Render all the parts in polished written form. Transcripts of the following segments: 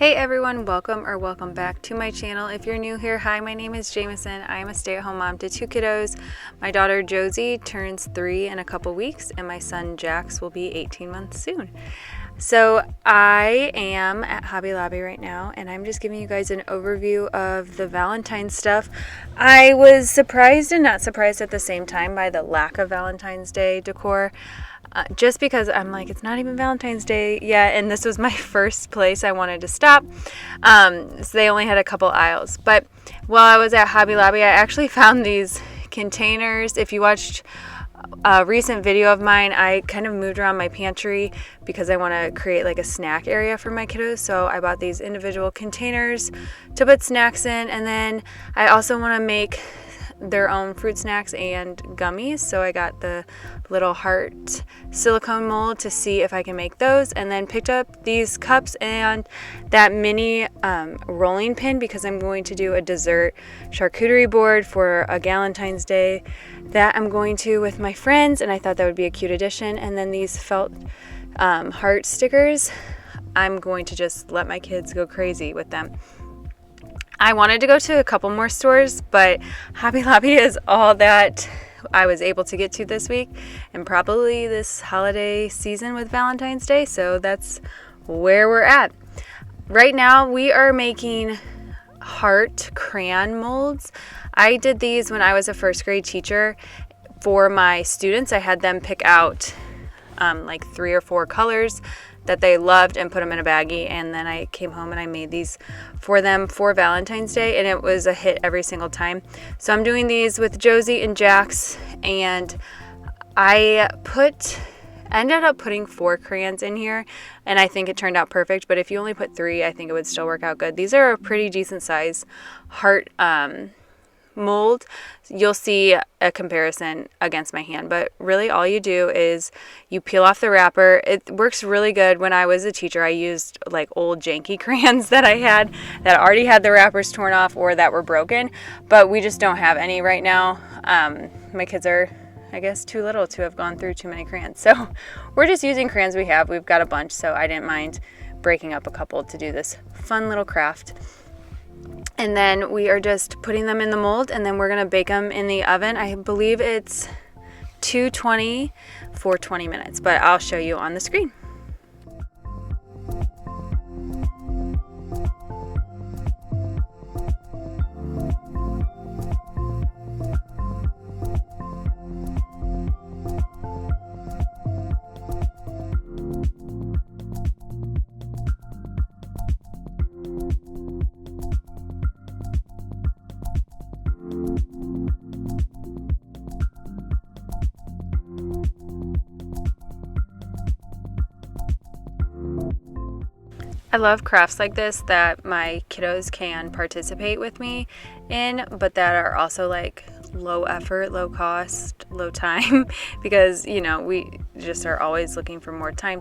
Hey everyone, welcome back to my channel. If you're new here, hi, my name is Jamison. I am a stay-at-home mom to 2 kiddos. My daughter Josie turns 3 in a couple weeks, and my son Jax will be 18 months soon. So I am at Hobby Lobby right now, and I'm just giving you guys an overview of the Valentine's stuff. I was surprised and not surprised at the same time by the lack of Valentine's Day decor. Just because I'm like, it's not even Valentine's Day yet, and this was my first place I wanted to stop. So they only had a couple aisles. But while I was at Hobby Lobby, I actually found these containers. If you watched a recent video of mine, I kind of moved around my pantry because I want to create like a snack area for my kiddos. So I bought these individual containers to put snacks in, and then I also want to make their own fruit snacks and gummies, so I got the little heart silicone mold to see if I can make those, and then picked up these cups and that mini rolling pin because I'm going to do a dessert charcuterie board for a Valentine's Day that I'm going to with my friends, and I thought that would be a cute addition. And then these felt heart stickers, I'm going to just let my kids go crazy with them. I wanted to go to a couple more stores, but Hobby Lobby is all that I was able to get to this week, and probably this holiday season with Valentine's Day, so that's where we're at. Right now, we are making heart crayon molds. I did these when I was a first grade teacher for my students. I had them pick out like 3 or 4 colors that they loved and put them in a baggie, and then I came home and I made these for them for Valentine's Day, and it was a hit every single time. So I'm doing these with Josie and Jax, and I ended up putting 4 crayons in here, and I think it turned out perfect, but if you only put 3, I think it would still work out good. These are a pretty decent size heart mold. You'll see a comparison against my hand, but really all you do is you peel off the wrapper. It works really good. When I was a teacher, I used like old janky crayons that I had that already had the wrappers torn off or that were broken, but we just don't have any right now. My kids are, I guess, too little to have gone through too many crayons, so we're just using crayons we have. We've got a bunch, so I didn't mind breaking up a couple to do this fun little craft. And then we are just putting them in the mold, and then we're going to bake them in the oven. I believe it's 220 for 20 minutes, but I'll show you on the screen. I love crafts like this that my kiddos can participate with me in, but that are also like low effort, low cost, low time, because, you know, we just are always looking for more time.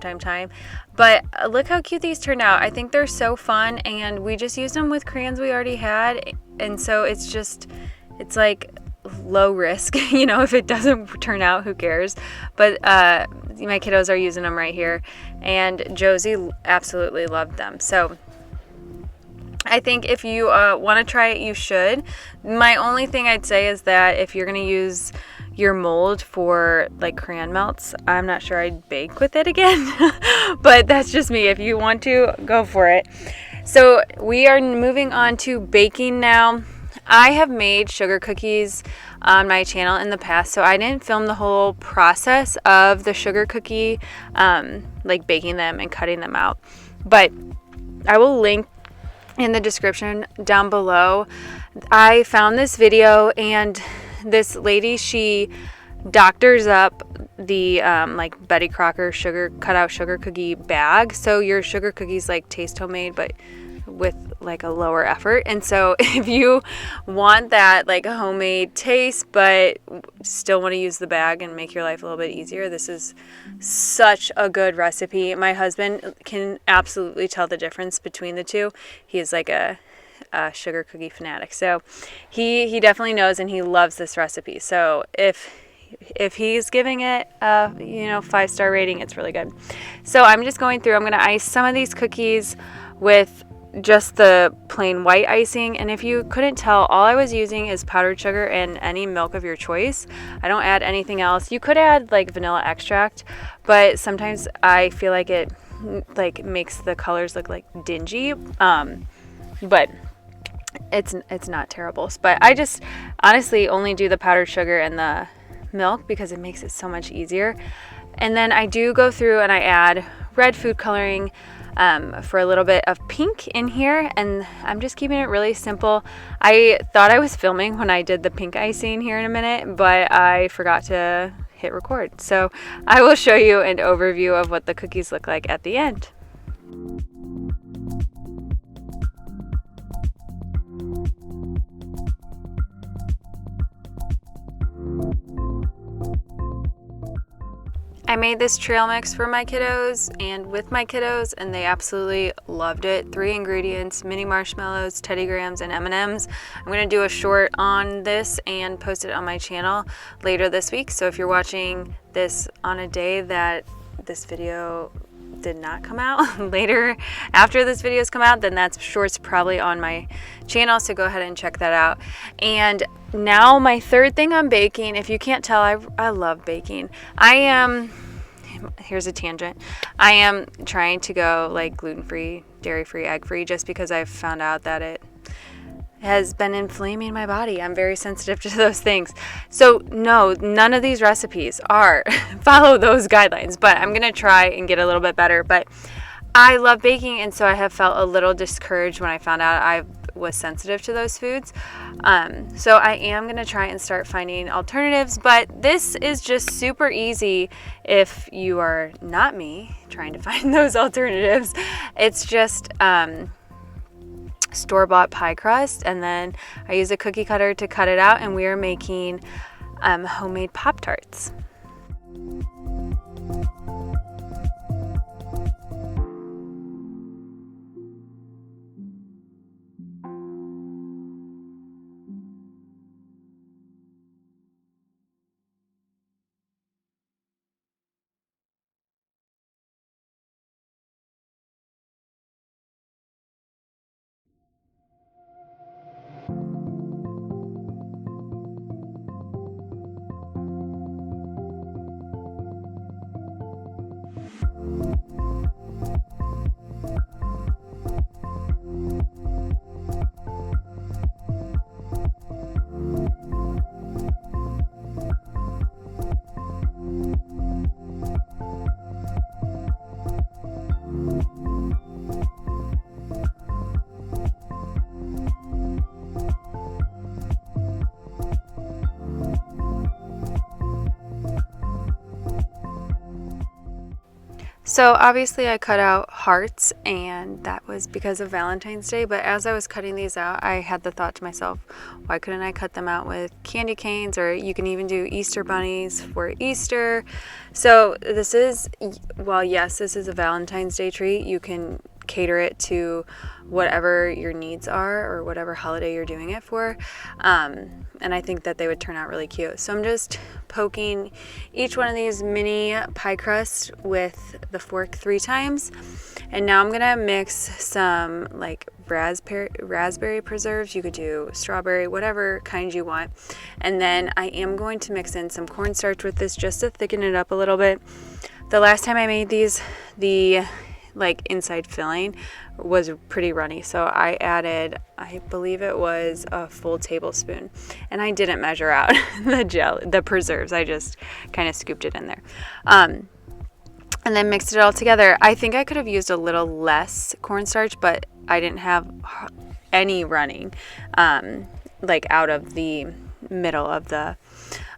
But look how cute these turned out. I think they're so fun, and we just used them with crayons we already had, and so it's like low risk, you know, if it doesn't turn out, who cares? But my kiddos are using them right here, and Josie absolutely loved them. So I think if you want to try it, you should. My only thing I'd say is that if you're going to use your mold for like crayon melts, I'm not sure I'd bake with it again, but that's just me. If you want to, go for it. So we are moving on to baking now. I have made sugar cookies on my channel in the past, so I didn't film the whole process of the sugar cookie, like baking them and cutting them out, but I will link in the description down below. I found this video, and this lady, she doctors up the like Betty Crocker cutout sugar cookie bag, so your sugar cookies like taste homemade but with like a lower effort. And so if you want that like a homemade taste but still want to use the bag and make your life a little bit easier, this is such a good recipe. My husband can absolutely tell the difference between the two. He is like a sugar cookie fanatic, so he definitely knows, and he loves this recipe. So if he's giving it a 5-star rating, it's really good. So I'm just going through. I'm going to ice some of these cookies with just the plain white icing. And if you couldn't tell, all I was using is powdered sugar and any milk of your choice. I don't add anything else. You could add like vanilla extract, but sometimes I feel like it like makes the colors look like dingy. But it's not terrible. But I just honestly only do the powdered sugar and the milk because it makes it so much easier. And then I do go through and I add red food coloring for a little bit of pink in here, and I'm just keeping it really simple. I thought I was filming when I did the pink icing here in a minute, but I forgot to hit record. So I will show you an overview of what the cookies look like at the end. I made this trail mix for my kiddos and with my kiddos, and they absolutely loved it. 3 ingredients: mini marshmallows, Teddy Grahams, and M&Ms. I'm going to do a short on this and post it on my channel later this week. So if you're watching this on a day that this video did not come out, later after this video's come out, then that short's probably on my channel, so go ahead and check that out. And now my third thing I'm baking, if you can't tell, I love baking. Here's a tangent. I am trying to go like gluten-free, dairy-free, egg-free, just because I've found out that it has been inflaming my body. I'm very sensitive to those things. So no, none of these recipes are follow those guidelines, but I'm gonna try and get a little bit better. But I love baking, and so I have felt a little discouraged when I found out I was sensitive to those foods. So I am gonna try and start finding alternatives, but this is just super easy if you are not me trying to find those alternatives. It's just store-bought pie crust, and then I use a cookie cutter to cut it out, and we are making homemade Poptarts. So obviously I cut out hearts, and that was because of Valentine's Day, but as I was cutting these out, I had the thought to myself, why couldn't I cut them out with candy canes, or you can even do Easter bunnies for Easter. So this is, well, yes, this is a Valentine's Day treat. You can cater it to whatever your needs are or whatever holiday you're doing it for. And I think that they would turn out really cute. So I'm just poking each one of these mini pie crust with the fork 3 times. And now I'm gonna mix some like raspberry preserves. You could do strawberry, whatever kind you want. And then I am going to mix in some cornstarch with this just to thicken it up a little bit. The last time I made these, the like inside filling was pretty runny, so I added, I believe it was a full tablespoon, and I didn't measure out the preserves. I just kind of scooped it in there, and then mixed it all together. I think I could have used a little less cornstarch, but I didn't have any running like out of the middle of the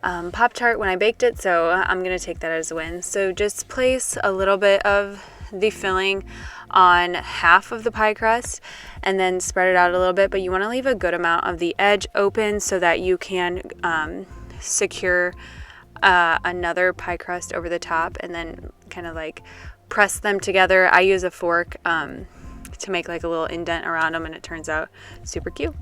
Pop-Tart when I baked it, so I'm gonna take that as a win. So just place a little bit of the filling on half of the pie crust and then spread it out a little bit, but you want to leave a good amount of the edge open so that you can secure another pie crust over the top, and then kind of like press them together. I use a fork to make like a little indent around them, and it turns out super cute.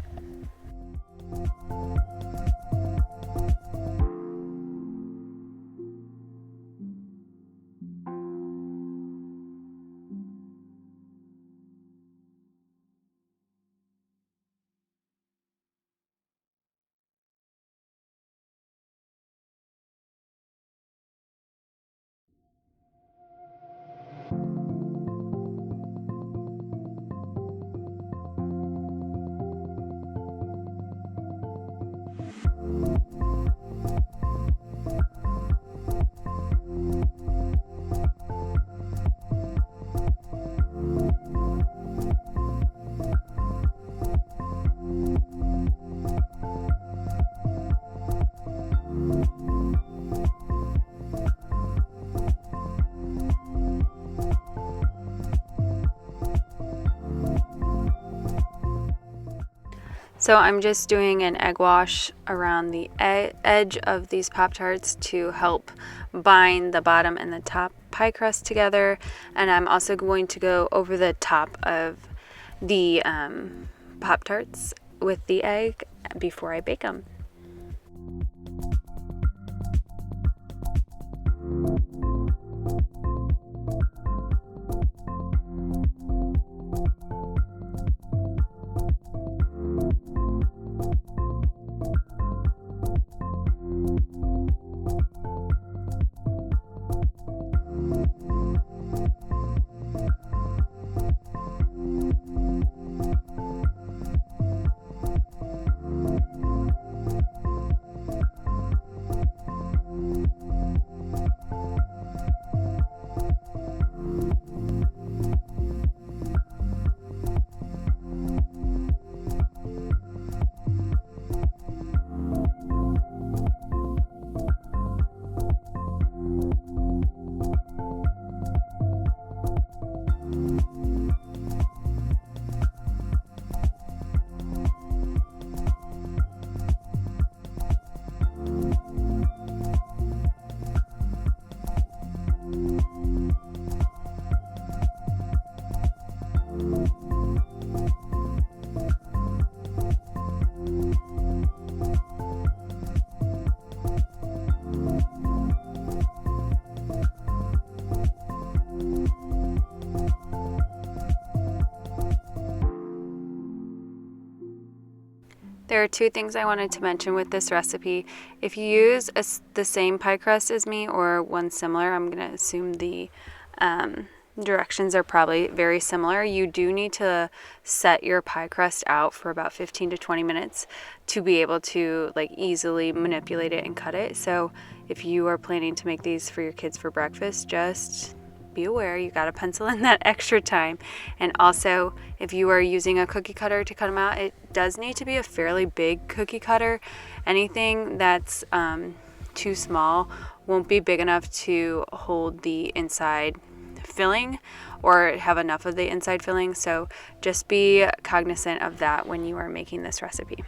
So I'm just doing an egg wash around the edge of these Pop-Tarts to help bind the bottom and the top pie crust together. And I'm also going to go over the top of the Pop-Tarts with the egg before I bake them. There are two things I wanted to mention with this recipe. If you use the same pie crust as me or one similar, I'm going to assume the directions are probably very similar. You do need to set your pie crust out for about 15 to 20 minutes to be able to easily manipulate it and cut it. So if you are planning to make these for your kids for breakfast, just be aware you got to pencil in that extra time. And also, if you are using a cookie cutter to cut them out, it does need to be a fairly big cookie cutter. Anything that's too small won't be big enough to hold the inside filling or have enough of the inside filling. So just be cognizant of that when you are making this recipe.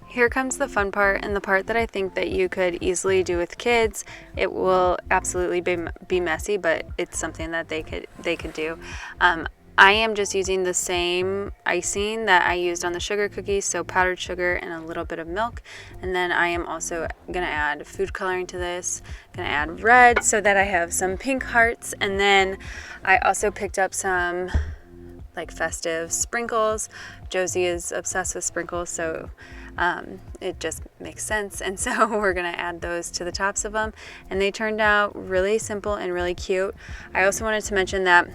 Here comes the fun part, and the part that I think that you could easily do with kids. It will absolutely be messy, but it's something that they could do. I am just using the same icing that I used on the sugar cookies, so powdered sugar and a little bit of milk. And then I am also going to add food coloring to this. Going to add red so that I have some pink hearts. And then I also picked up some festive sprinkles. Josie is obsessed with sprinkles, so it just makes sense. And so we're going to add those to the tops of them. And they turned out really simple and really cute. I also wanted to mention that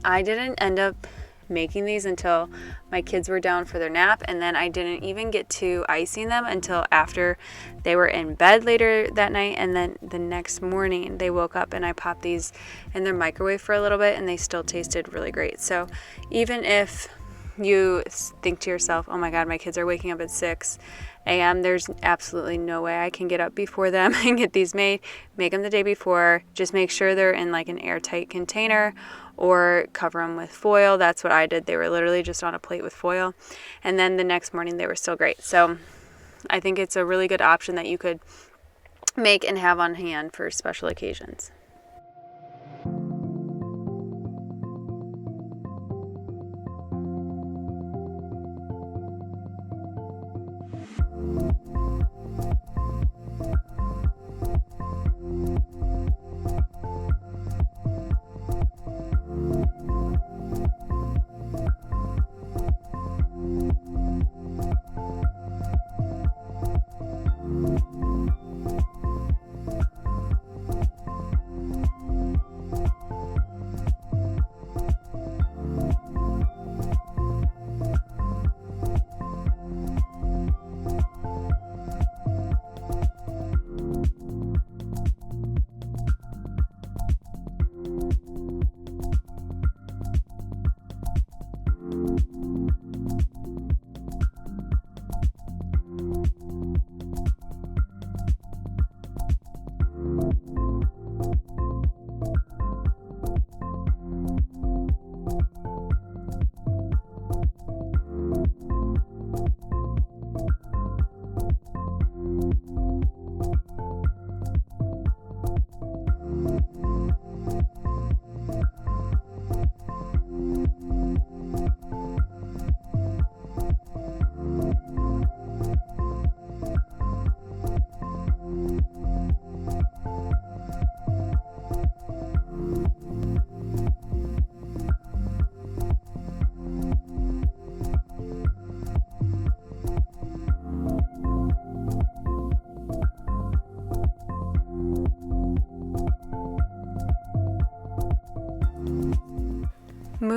I didn't end up making these until my kids were down for their nap, and then I didn't even get to icing them until after they were in bed later that night. And then the next morning they woke up and I popped these in their microwave for a little bit, and they still tasted really great. So even if you think to yourself, oh my god, my kids are waking up at 6 a.m., there's absolutely no way I can get up before them and get these made. Make them the day before. Just make sure they're in an airtight container, or cover them with foil. That's what I did. They were literally just on a plate with foil, and then the next morning they were still great. So I think it's a really good option that you could make and have on hand for special occasions.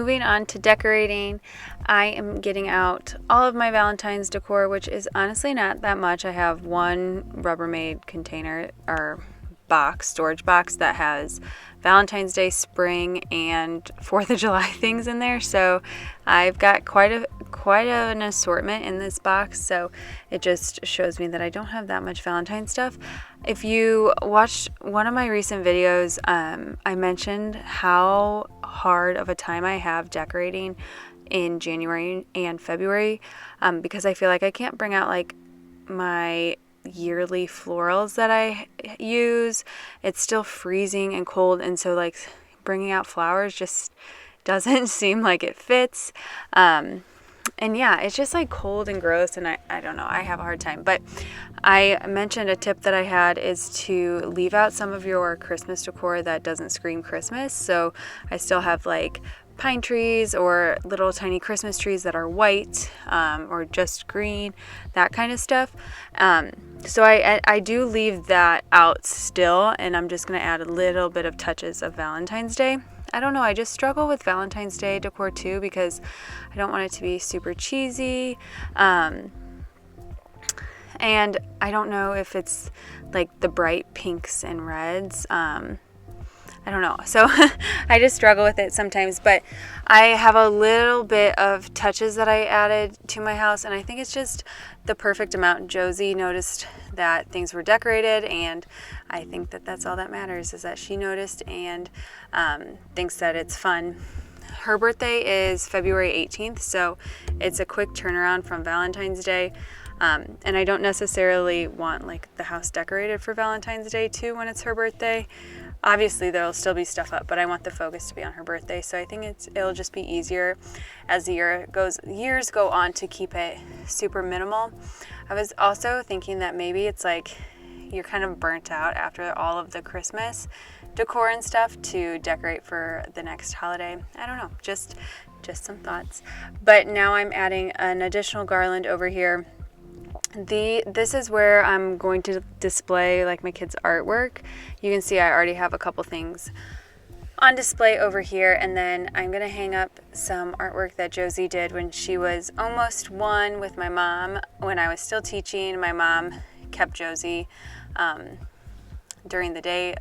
moving on to decorating, I am getting out all of my Valentine's decor, which is honestly not that much. I have one Rubbermaid container or storage box that has Valentine's Day, spring, and 4th of July things in there. So I've got quite an assortment in this box. So it just shows me that I don't have that much Valentine stuff. If you watched one of my recent videos, I mentioned how hard of a time I have decorating in January and February because I feel like I can't bring out like my yearly florals that I use. It's still freezing and cold, and so like bringing out flowers just doesn't seem like it fits. And yeah, it's just like cold and gross, and I don't know, I have a hard time. But I mentioned a tip that I had is to leave out some of your Christmas decor that doesn't scream Christmas. So I still have like pine trees or little tiny Christmas trees that are white or just green, that kind of stuff. So I do leave that out still, and I'm just going to add a little bit of touches of Valentine's Day. I don't know, I just struggle with Valentine's Day decor too because I don't want it to be super cheesy. And I don't know if it's like the bright pinks and reds. I don't know. So I just struggle with it sometimes, but I have a little bit of touches that I added to my house, and I think it's just the perfect amount. Josie noticed that things were decorated, and I think that that's all that matters, is that she noticed and thinks that it's fun. Her birthday is February 18th, so it's a quick turnaround from Valentine's Day. And I don't necessarily want like the house decorated for Valentine's Day too when it's her birthday. Obviously there'll still be stuff up, but I want the focus to be on her birthday. So I think it'll just be easier as the years go on to keep it super minimal. I was also thinking that maybe it's like you're kind of burnt out after all of the Christmas decor and stuff to decorate for the next holiday. I don't know, just some thoughts. But now I'm adding an additional garland over here. This is where I'm going to display like my kids' artwork. You can see I already have a couple things on display over here, and then I'm going to hang up some artwork that Josie did when she was almost 1 with my mom. When I was still teaching, my mom kept Josie during the day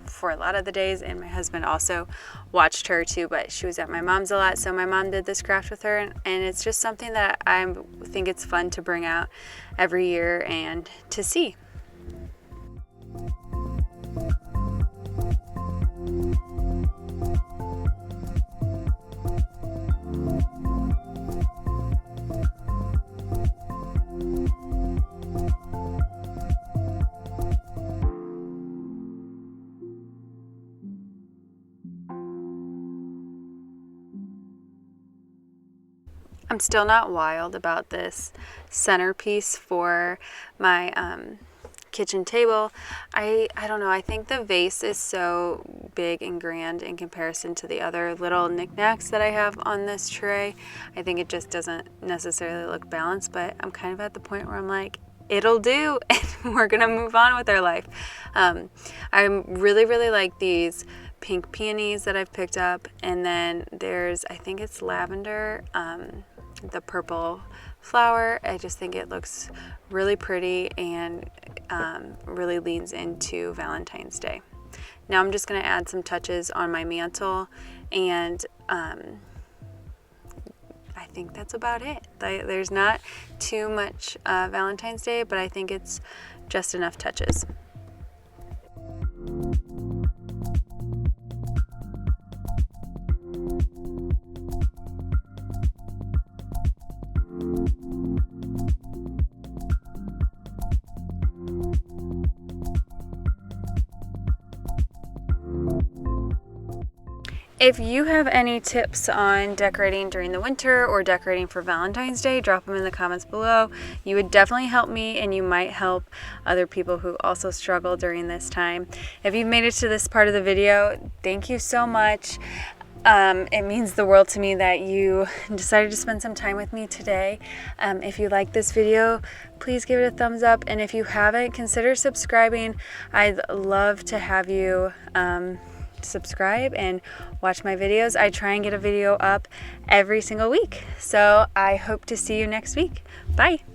for a lot of the days, and my husband also watched her too, but she was at my mom's a lot, so my mom did this craft with her, and it's just something that I think it's fun to bring out every year and to see. I'm still not wild about this centerpiece for my kitchen table. I don't know, I think the vase is so big and grand in comparison to the other little knickknacks that I have on this tray. I think it just doesn't necessarily look balanced, but I'm kind of at the point where I'm like, it'll do, and we're gonna move on with our life. I really like these pink peonies that I've picked up, and then there's, I think it's lavender, the purple flower. I just think it looks really pretty and really leans into Valentine's Day. Now I'm just going to add some touches on my mantle, and I think that's about it. There's not too much Valentine's Day, but I think it's just enough touches. If you have any tips on decorating during the winter or decorating for Valentine's Day, drop them in the comments below. You would definitely help me, and you might help other people who also struggle during this time. If you've made it to this part of the video, thank you so much. It means the world to me that you decided to spend some time with me today. If you like this video, please give it a thumbs up, and if you haven't, consider subscribing. I'd love to have you to subscribe and watch my videos. I try and get a video up every single week. So I hope to see you next week. Bye.